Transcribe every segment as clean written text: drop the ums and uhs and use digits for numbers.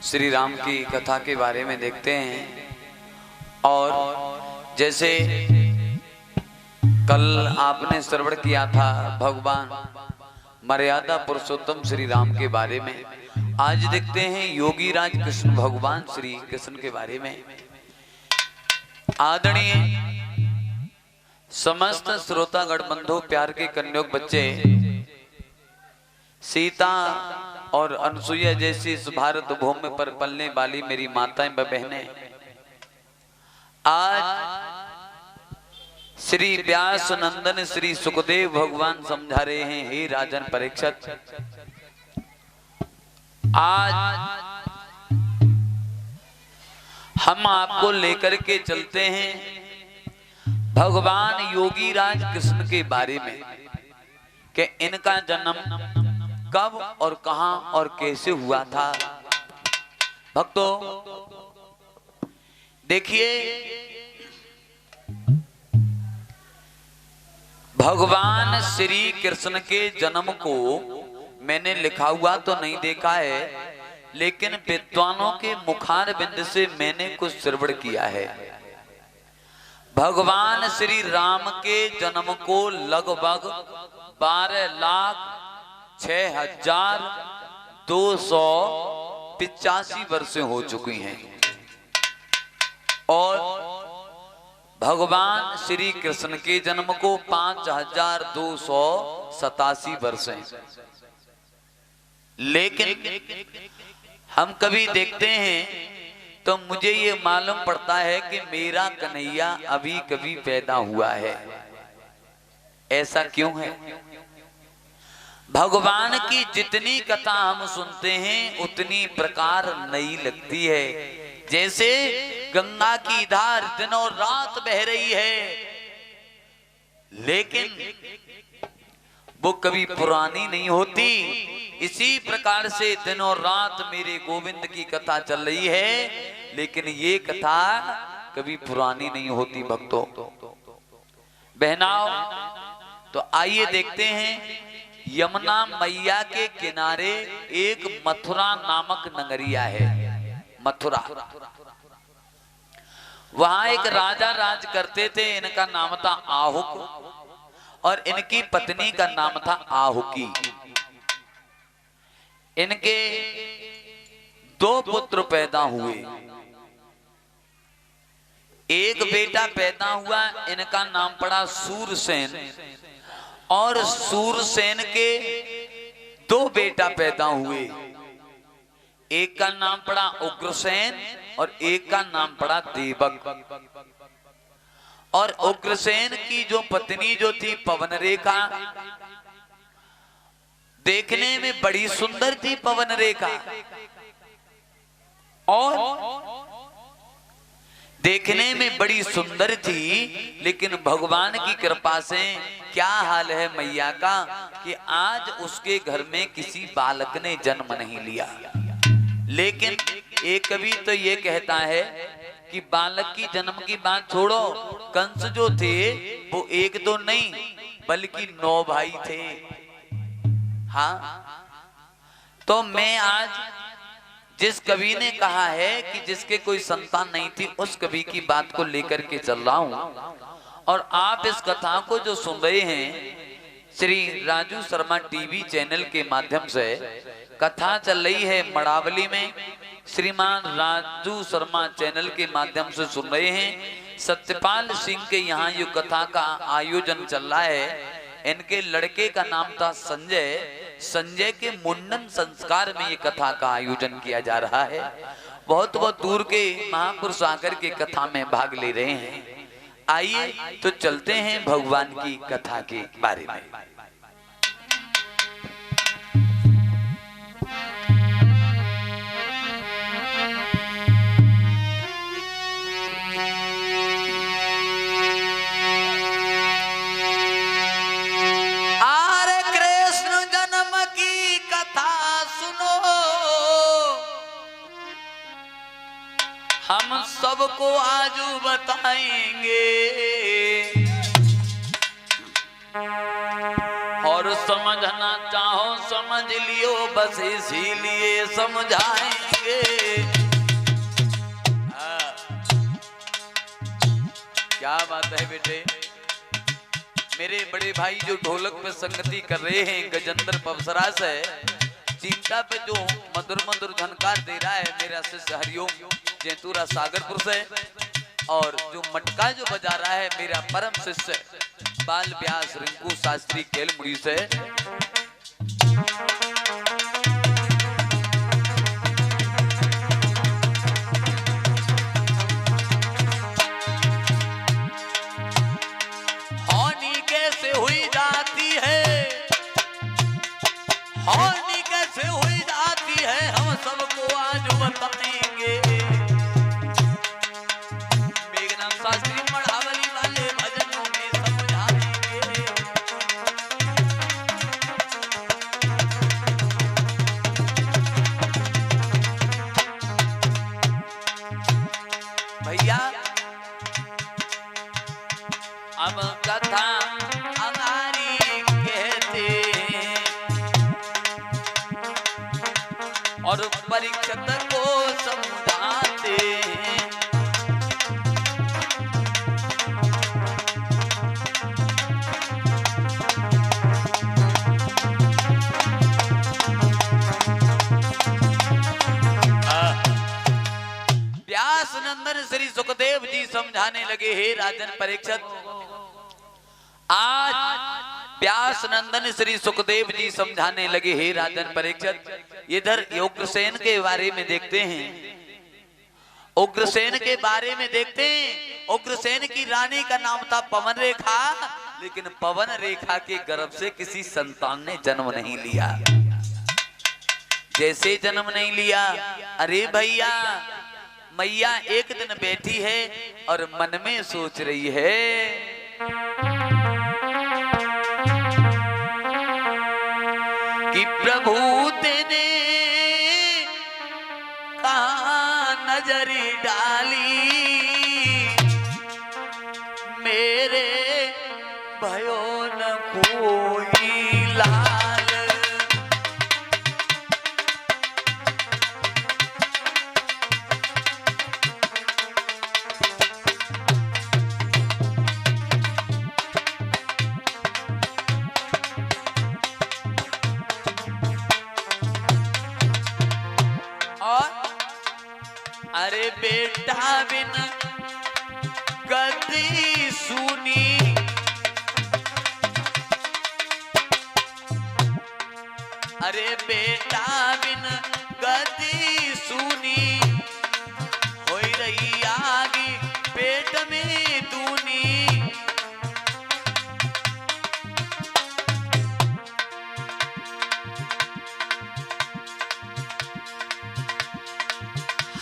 श्री राम की कथा के बारे में देखते हैं। और जैसे कल आपने श्रवण किया था भगवान मर्यादा पुरुषोत्तम श्री राम के बारे में, आज देखते हैं योगी राज कृष्ण भगवान श्री कृष्ण के बारे में। आदरणीय समस्त श्रोतागण बंधु, प्यार के कन्योक बच्चे, सीता और अनसुईया जैसी इस भारत भूमि पर पलने वाली मेरी माताएं व बहनें, आज श्री व्यास नंदन श्री सुखदेव भगवान समझा रहे हैं, हे राजन परीक्षित, आज हम आपको लेकर के चलते हैं भगवान योगी राज कृष्ण के बारे में कि इनका जन्म कब और कहां और कैसे हुआ था। भक्तों देखिए, भगवान श्री कृष्ण के जन्म को मैंने लिखा हुआ तो नहीं देखा है, लेकिन विद्वानों के मुखार बिंद से मैंने कुछ श्रवण किया है। भगवान श्री राम के जन्म को लगभग 12,06,285 वर्षें हो चुकी हैं और भगवान श्री कृष्ण के जन्म को 5,287 वर्षें। लेकिन हम कभी देखते हैं तो मुझे ये मालूम पड़ता है कि मेरा कन्हैया अभी कभी पैदा हुआ है। ऐसा क्यों है? भगवान की जितनी कथा हम सुनते हैं उतनी प्रकार नई लगती है। जैसे गंगा की धार दिन और रात बह रही है, लेकिन वो कभी पुरानी नहीं होती। इसी प्रकार से दिन और रात मेरे गोविंद की कथा चल रही है, लेकिन ये कथा कभी पुरानी नहीं होती। भक्तों बहनाओ, तो आइए देखते हैं, यमुना मैया के किनारे एक मथुरा नामक नगरिया है। मथुरा, वहां एक राजा राज करते थे। इनका नाम था आहुक और इनकी पत्नी का नाम था आहुकी। इनके 2 पुत्र पैदा हुए। एक बेटा पैदा हुआ, इनका नाम पड़ा सूरसेन, और सूरसेन के 2 बेटा पैदा हुए। एक का नाम पड़ा उग्रसेन और एक का नाम पड़ा देवक। और उग्रसेन की जो पत्नी जो थी पवनरेखा, देखने में बड़ी सुंदर थी पवनरेखा, और देखने में बड़ी सुंदर थी, लेकिन भगवान की कृपा से क्या हाल है मैया का कि आज उसके घर में किसी बालक ने जन्म नहीं लिया। लेकिन एक कवि तो ये कहता है कि बालक की जन्म की बात छोड़ो, कंस जो थे वो 1-2 नहीं बल्कि 9 भाई थे। हाँ, तो मैं आज जिस कवि ने कहा है कि जिसके कोई संतान नहीं थी, उस कवि की बात को लेकर के चल रहा हूं। और आप इस कथा को जो सुन रहे हैं श्री राजू शर्मा टीवी चैनल के माध्यम से, कथा चल रही है मड़ावली में, श्रीमान राजू शर्मा चैनल के माध्यम से सुन रहे हैं। सत्यपाल सिंह के यहाँ ये कथा का आयोजन चल रहा है। इनके लड़के का नाम था संजय। संजय के मुंडन संस्कार में ये कथा का आयोजन किया जा रहा है। बहुत बहुत दूर के महापुरुष आकर के कथा में भाग ले रहे हैं। आइए तो चलते हैं भगवान की कथा के बारे में। हम सबको आजू बताएंगे और समझना चाहो समझ लियो, बस इसीलिए समझाएंगे। है बेटे। मेरे बड़े भाई जो ढोलक पे संगति कर रहे हैं गजेंद्र पवसरा से, चिमटा पे जो मधुर मधुर झनकार दे रहा है मेरा शिष्य हरिओम जैतूरा सागरपुर से, और जो मटका जो बजा रहा है मेरा परम शिष्य बाल व्यास रिंकू शास्त्री केलमुड़ी से। होनी कैसे हुई जाती है, होनी कैसे हुई जाती है, हम सबको आज बताएंगे। मेघनाथ शास्त्री मढ़ावली वाले भजनों में समझाएंगे। भैया अब कथा हमारी कहते और परीक्षक को समझाते। व्यास नंदन श्री सुखदेव जी समझाने लगे, हे राजन परीक्षक, आज व्यास नंदन श्री सुखदेव जी समझाने लगे, हे राजन परीक्षक, इधर उग्रसेन के बारे में देखते हैं, उग्रसेन के बारे में देखते हैं। उग्रसेन की रानी का नाम था पवन रेखा, लेकिन पवन रेखा के गर्भ से किसी संतान ने जन्म नहीं लिया। जैसे जन्म नहीं लिया, अरे भैया मैया एक दिन बैठी है और मन में सोच रही है कि प्रभु तेने कहाँ नजर डाली, मेरे भयो न कोई लाल। अरे बेटा बिन गद्दी सुनी, अरे बेटा बिन गद्दी सुनी, हो रही आगी पेट में दूनी।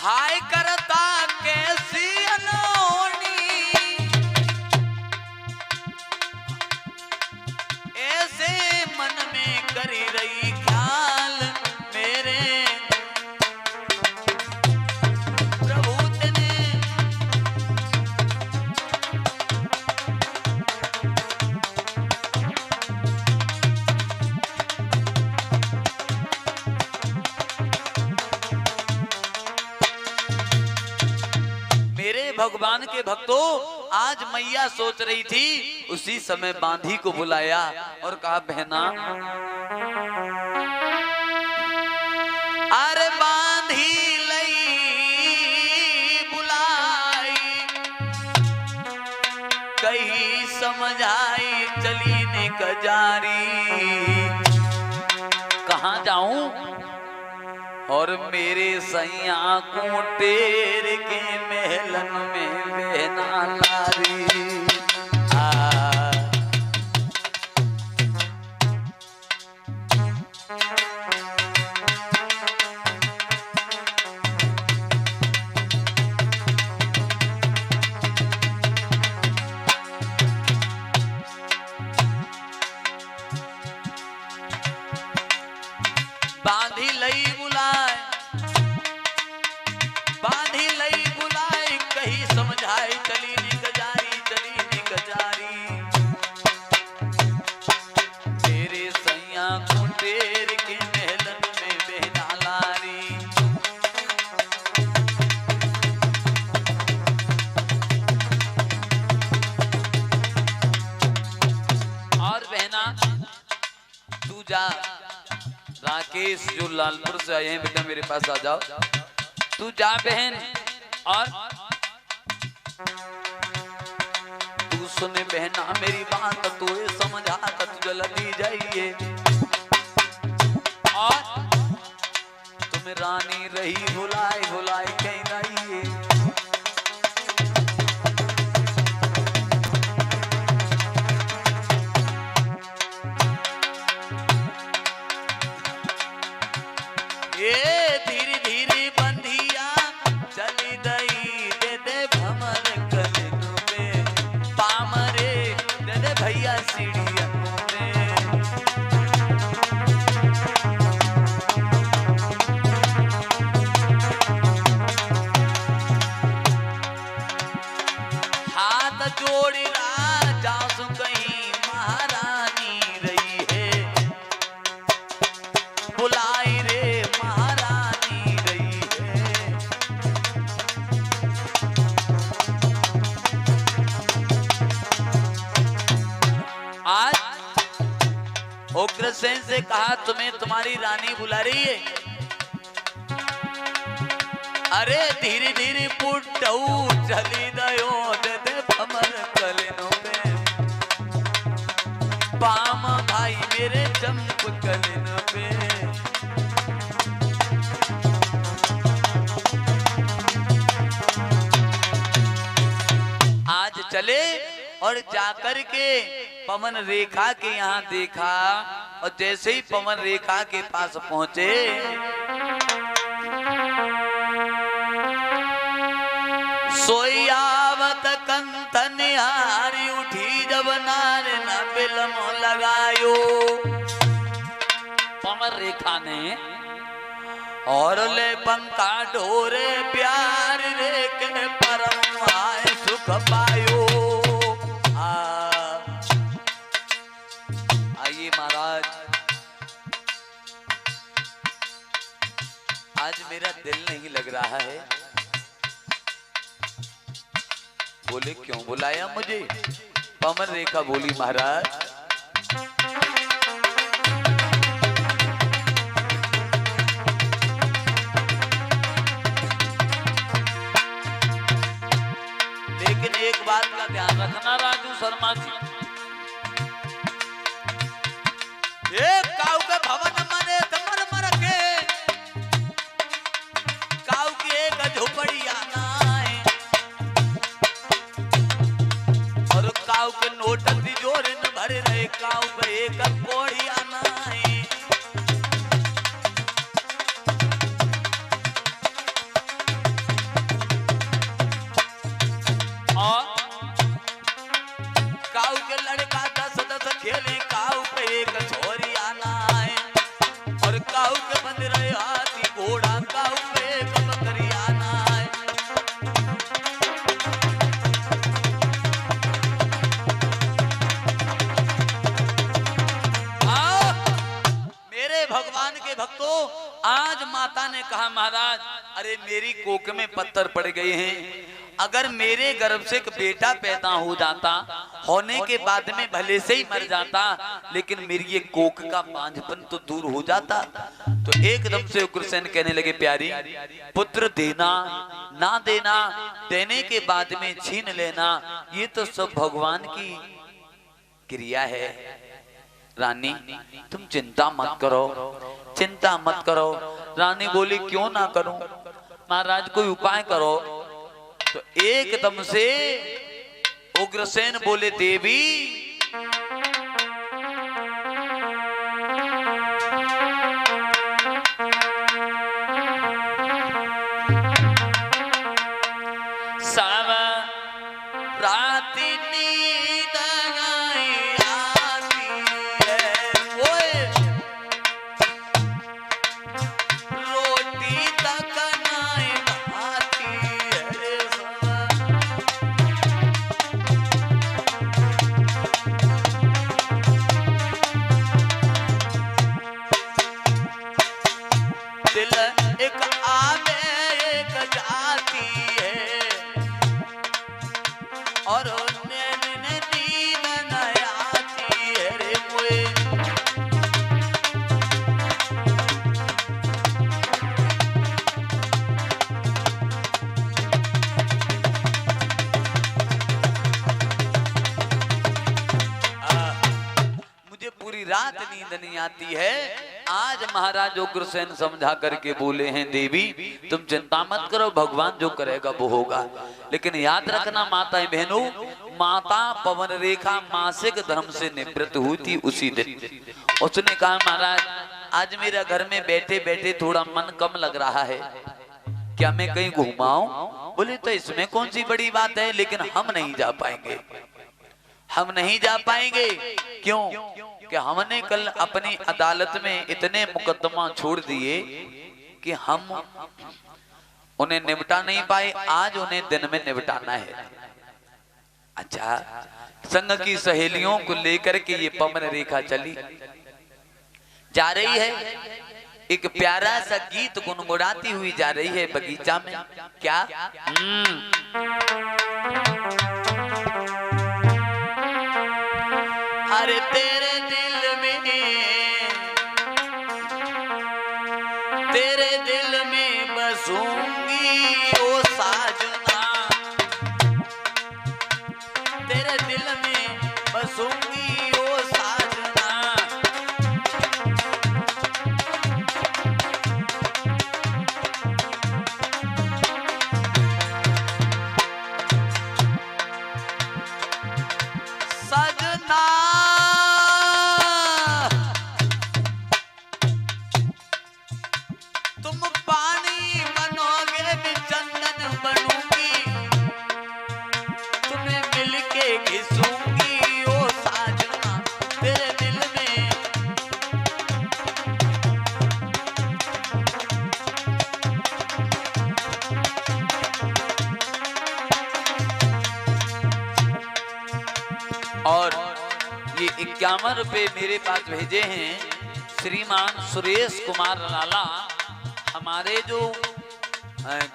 हाय करता कैसी अनोनी, ऐसे मन में करी रही ख्याल, मेरे प्रभु तेने भगवान के भक्तों, आज मैया सोच रही थी, उसी समय बांधी को बुलाया और कहा, बहना अरे बांधी लई बुलाई, कहीं समझाई चली ने कजारी। कहाँ जाऊं और मेरे सैया को टेर के महलन में बहना लारी। बांधी लई बुलाए, बांधी लई बुलाए, कहीं समझाई चली ने गजारी, चली राकेश जो लालपुर से आए हैं, बेटा मेरे पास आ जाओ। तू जा बहन, और तू सुने बहना मेरी बात, तू ये समझा तू जल्दी जाइए। और तुम रानी रही भुलाए भुलाए कहीं रहिए। ये धीरे धीरे बंधिया चली गई, दे दे भमर कलिनों पे, पामरे दे दे भैया सीढ़ियों में। हाथ जोड़ी राजा सु कहीं महारानी रही है, बुलाई रे महारानी रही है। आज उग्रसेन से कहा तुम्हें तुम्हारी रानी बुला रही है। अरे धीरे धीरे पुटऊ चली गयो, दे दे भमर कलिनों पे, पाम भाई मेरे चंप कलिनों पे। आज चले और जाकर के पवन रेखा के यहाँ देखा, और जैसे ही पवन रेखा के पास पहुंचे, सोयावत कंतन हारी उठी, जब नार न बिलम लगायो। पवन रेखा ने और ले पंखा ढोरे प्यार रे के परम आए सुख पायो। आइए महाराज, आज मेरा दिल नहीं लग रहा है। बोले क्यों बुलाया मुझे? पवन रेखा बोली महाराज, लेकिन एक बात का ध्यान रखना राजू शर्मा जी, एक काऊ के भवन मने कमर मर के, काऊ की एक झोपड़ी आना है, और काऊ के नोट तिजोरी न भरे रहे, काऊ के एक कोड़ी आना है। और काऊ के लड़का 10-10 खेले, काऊ पे एक छोरी आना है, और काऊ के बंद रहे हाथी घोड़ा, काऊ पे एक बकरी आना है। मेरे भगवान के भक्तों, आज माता ने कहा महाराज, अरे मेरी कोख में पत्थर पड़ गए हैं, अगर मेरे गर्भ से एक बेटा पैदा हो जाता, होने के बाद में भले से ही मर जाता, लेकिन मेरी ये कोख का बांझपन तो दूर हो जाता। तो एकदम से उग्रसेन कहने लगे, प्यारी पुत्र देना ना देना, देने के बाद में छीन लेना, ये तो सब भगवान की क्रिया है। रानी तुम चिंता मत करो, चिंता मत करो। रानी बोली क्यों ना करूं महाराज, कोई उपाय करो। तो एकदम से उग्रसेन बोले, देवी सावा राती नींद नहीं आती है, ओए रोटी तक नहीं भाती है। नींद नहीं आती है। आज महाराज उग्रसेन समझा करके बोले हैं, देवी तुम चिंता मत करो, भगवान जो करेगा वो होगा। लेकिन याद रखना माताएं बहनों, माता पवन रेखा मासिक धर्म से निवृत्त हुई थी उसी दिन। उसने कहा महाराज आज मेरा घर में बैठे बैठे थोड़ा मन कम लग रहा है, क्या मैं कहीं घुमाऊं? बोले तो इसमें कौन सी बड़ी बात है, लेकिन हम नहीं जा पाएंगे, हम नहीं जा पाएंगे। क्यों? कि हमने कल अपनी अदालत में इतने मुकदमा छोड़ दिए कि हम उन्हें निपटा नहीं पाए, आज उन्हें दिन में निपटाना है। अच्छा, संग की सहेलियों को लेकर के ये पवन रेखा चली जा रही है, एक प्यारा सा गीत गुनगुनाती हुई जा रही है बगीचा में। क्या? अरे तेरे दिल में बसूंगी ओ साजना, तेरे दिल में बसूंगी ओ साजना। सजना तुम पानी बनोगे मैं चंदन बनूंगी, तुम्हें मिलके घिसूंगी ओ साजना तेरे दिल में। और ये 51 रुपए मेरे पास भेजे हैं श्रीमान सुरेश कुमार लाला, हमारे जो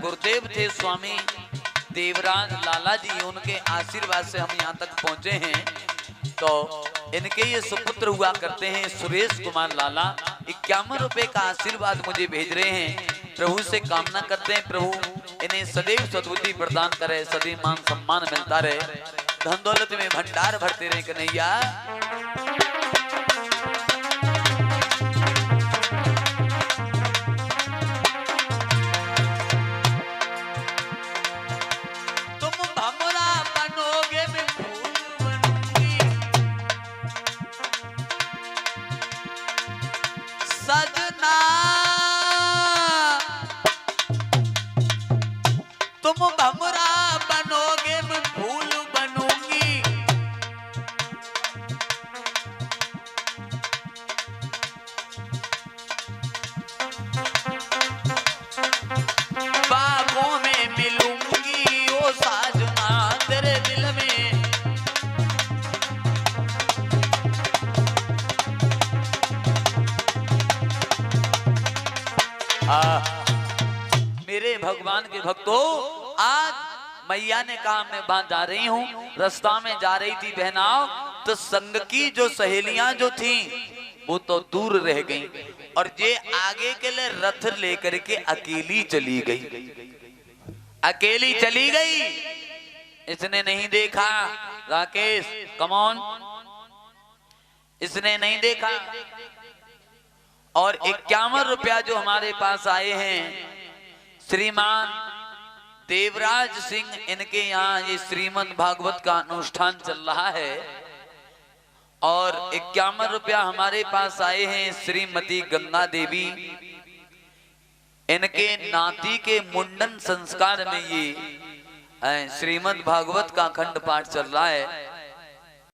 गुरुदेव थे स्वामी देवराज लाला जी, उनके आशीर्वाद से हम यहाँ तक पहुंचे हैं। तो इनके ये सुपुत्र हुआ करते हैं सुरेश कुमार लाला, 51 रुपए का आशीर्वाद मुझे भेज रहे हैं। प्रभु से कामना करते हैं प्रभु इन्हें सदैव सद्बुद्धि प्रदान करे, सदैव मान सम्मान मिलता रहे, धन दौलत में भंडार भरते रहे कन्हैया। सजना तुम भमरा बनोगे मैं फूल बनूंगी, बागों में मिलूंगी ओ साजना तेरे दिल में। मेरे भगवान के भक्तों, आज मैया ने कहा मैं वहां जा रही हूँ, रास्ता में जा रही थी बहनाओं, तो संग की जो सहेलियां जो थी वो तो दूर रह गईं, और ये आगे के लिए रथ लेकर के अकेली चली गई, अकेली चली गई। इसने नहीं देखा, राकेश कमॉन, इसने नहीं देखा। और 51 रुपया जो हमारे पास आए हैं श्रीमान देवराज सिंह, इनके यहाँ ये श्रीमद् भागवत का अनुष्ठान चल रहा है, और 51 रुपया हमारे पास आए हैं श्रीमती गंगा देवी, इनके नाती के मुंडन संस्कार में ये श्रीमद् भागवत का अखंड पाठ चल रहा है।